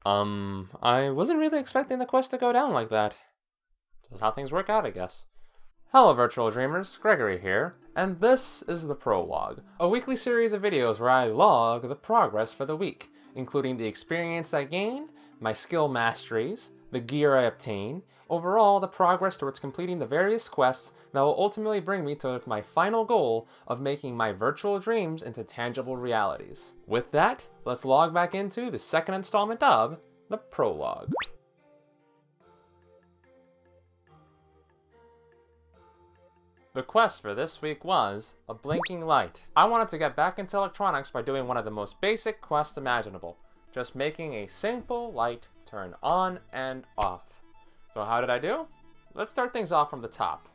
I wasn't really expecting the quest to go down like that. Just how things work out, I guess. Hello virtual dreamers, Gregory here, and this is the Prologue, a weekly series of videos where I log the progress for the week, including the experience I gain, my skill masteries, the gear I obtain, overall the progress towards completing the various quests that will ultimately bring me to my final goal of making my virtual dreams into tangible realities. With that, let's log back into the second installment of the Prologue. The quest for this week was a blinking light. I wanted to get back into electronics by doing one of the most basic quests imaginable, just making a simple light turn on and off. So how did I do? Let's start things off from the top.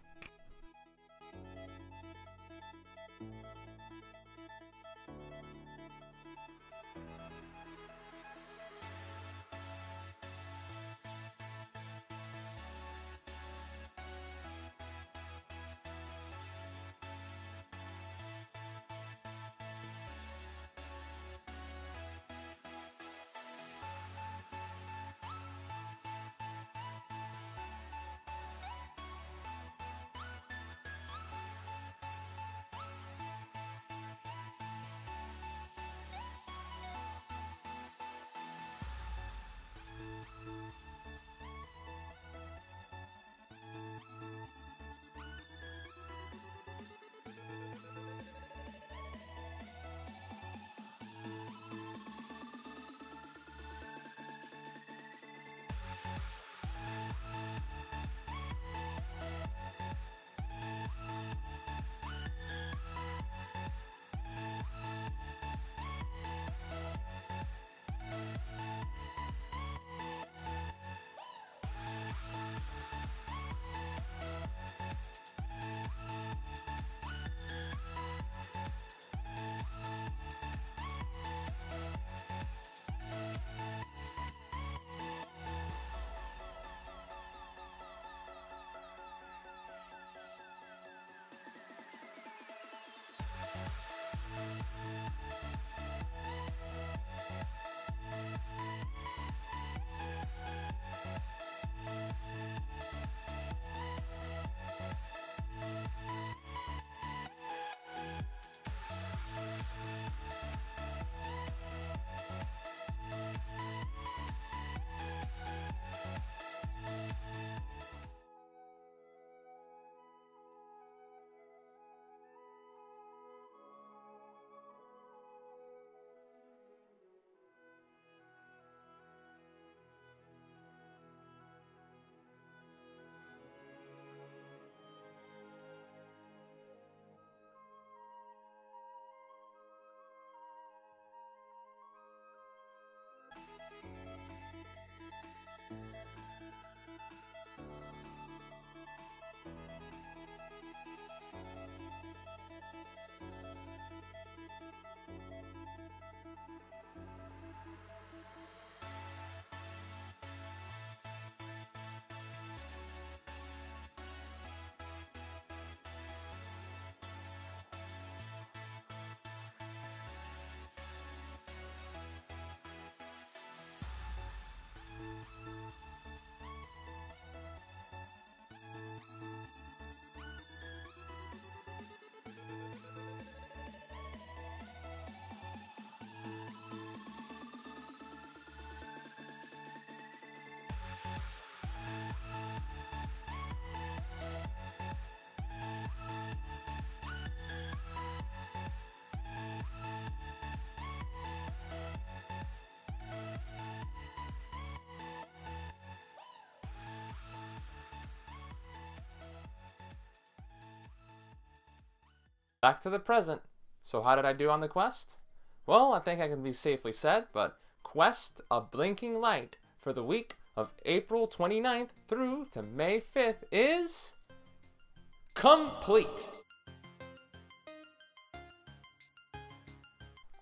Back to the present. So how did I do on the quest? Well, I think I can be safely said, but quest a blinking light for the week of April 29th through to May 5th is complete.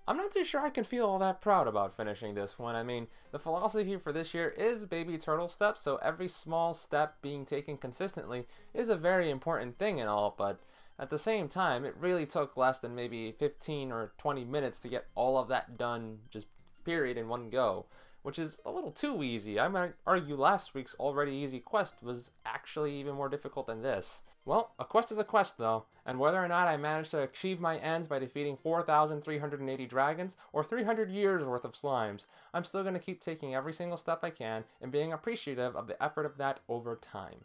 I'm not too sure I can feel all that proud about finishing this one. I mean, the philosophy for this year is baby turtle steps, so every small step being taken consistently is a very important thing and all, but at the same time, it really took less than maybe 15 or 20 minutes to get all of that done, just period, in one go, which is a little too easy. I might argue last week's already easy quest was actually even more difficult than this. Well, a quest is a quest though, and whether or not I managed to achieve my ends by defeating 4,380 dragons or 300 years worth of slimes, I'm still going to keep taking every single step I can and being appreciative of the effort of that over time.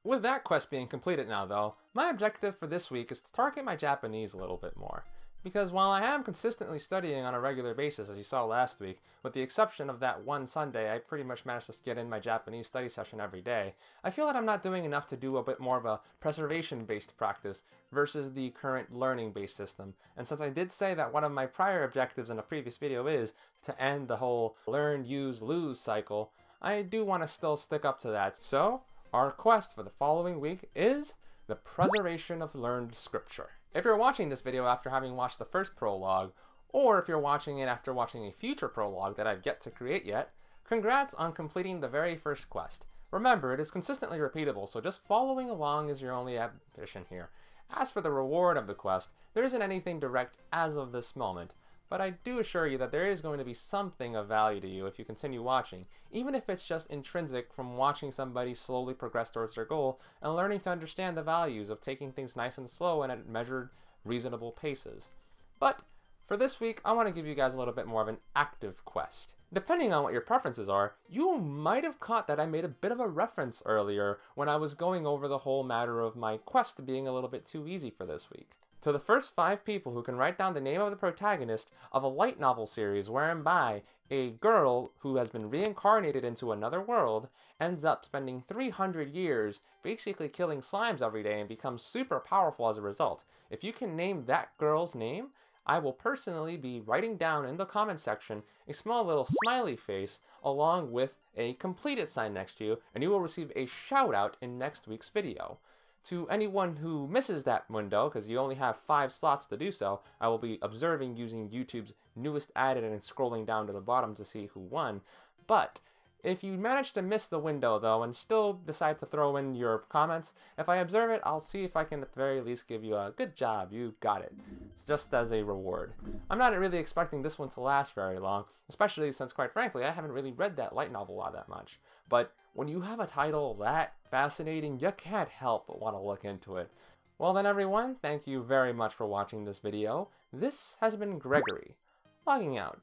With that quest being completed now though, my objective for this week is to target my Japanese a little bit more. Because while I am consistently studying on a regular basis, as you saw last week, with the exception of that one Sunday I pretty much managed to get in my Japanese study session every day, I feel that I'm not doing enough to do a bit more of a preservation-based practice versus the current learning-based system. And since I did say that one of my prior objectives in a previous video is to end the whole learn, use, lose cycle, I do want to still stick up to that. So, our quest for the following week is the preservation of learned scripture. If you're watching this video after having watched the first prologue, or if you're watching it after watching a future prologue that I've yet to create yet, congrats on completing the very first quest. Remember, it is consistently repeatable, so just following along is your only ambition here. As for the reward of the quest, there isn't anything direct as of this moment, but I do assure you that there is going to be something of value to you if you continue watching, even if it's just intrinsic from watching somebody slowly progress towards their goal and learning to understand the values of taking things nice and slow and at measured, reasonable paces. But for this week, I want to give you guys a little bit more of an active quest. Depending on what your preferences are, you might have caught that I made a bit of a reference earlier when I was going over the whole matter of my quest being a little bit too easy for this week. To the first 5 people who can write down the name of the protagonist of a light novel series whereby a girl who has been reincarnated into another world ends up spending 300 years basically killing slimes every day and becomes super powerful as a result. If you can name that girl's name, I will personally be writing down in the comment section a small little smiley face along with a completed sign next to you, and you will receive a shout out in next week's video. To anyone who misses that window, because you only have 5 slots to do so, I will be observing using YouTube's newest added and scrolling down to the bottom to see who won. But if you manage to miss the window though and still decide to throw in your comments, if I observe it, I'll see if I can at the very least give you a good job, you got it. It's just as a reward. I'm not really expecting this one to last very long, especially since quite frankly I haven't really read that light novel all that much. But when you have a title that fascinating, you can't help but want to look into it. Well then everyone, thank you very much for watching this video. This has been Gregory, logging out.